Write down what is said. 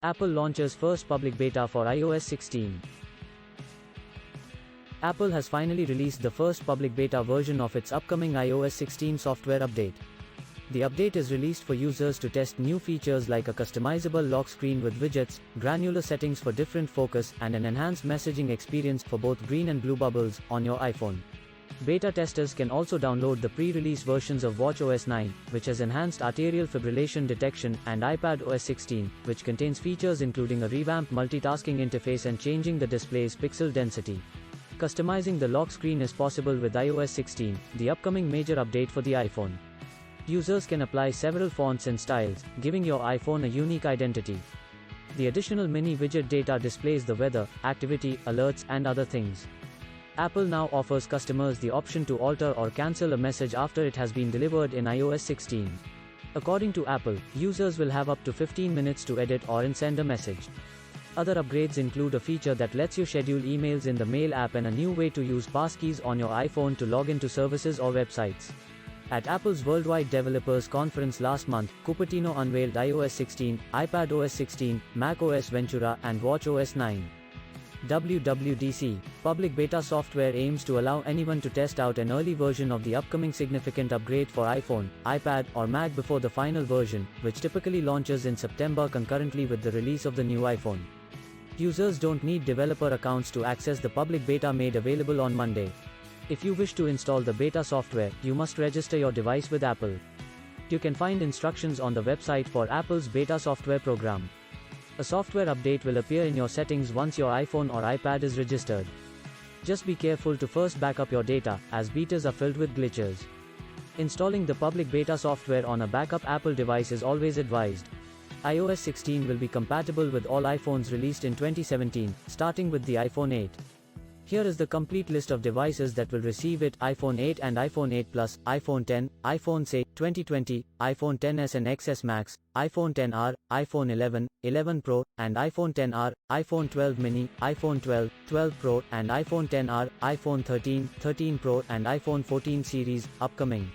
Apple launches first public beta for iOS 16. Apple has finally released the first public beta version of its upcoming iOS 16 software update. The update is released for users to test new features like a customizable lock screen with widgets, granular settings for different focus, and an enhanced messaging experience for both green and blue bubbles on your iPhone. Beta testers can also download the pre-release versions of watchOS 9, which has enhanced arterial fibrillation detection, and iPadOS 16, which contains features including a revamped multitasking interface and changing the display's pixel density. Customizing the lock screen is possible with iOS 16, the upcoming major update for the iPhone. Users can apply several fonts and styles, giving your iPhone a unique identity. The additional mini widget data displays the weather, activity, alerts, and other things. Apple now offers customers the option to alter or cancel a message after it has been delivered in iOS 16. According to Apple, users will have up to 15 minutes to edit or unsend a message. Other upgrades include a feature that lets you schedule emails in the Mail app and a new way to use passkeys on your iPhone to log into services or websites. At Apple's Worldwide Developers Conference last month, Cupertino unveiled iOS 16, iPadOS 16, macOS Ventura, and watchOS 9. WWDC public beta software aims to allow anyone to test out an early version of the upcoming significant upgrade for iPhone, iPad, or Mac before the final version, which typically launches in September concurrently with the release of the new iPhone. Users don't need developer accounts to access the public beta made available on Monday. If you wish to install the beta software, you must register your device with Apple. You can find instructions on the website for Apple's beta software program. A software update will appear in your settings once your iPhone or iPad is registered. Just be careful to first back up your data, as betas are filled with glitches. Installing the public beta software on a backup Apple device is always advised. iOS 16 will be compatible with all iPhones released in 2017, starting with the iPhone 8. Here is the complete list of devices that will receive it: iPhone 8 and iPhone 8 Plus, iPhone 10, iPhone SE 2020, iPhone XS and XS Max, iPhone XR, iPhone 11, 11 Pro, and iPhone XR, iPhone 12 mini, iPhone 12, 12 Pro, and iPhone XR, iPhone 13, 13 Pro, and iPhone 14 series, upcoming.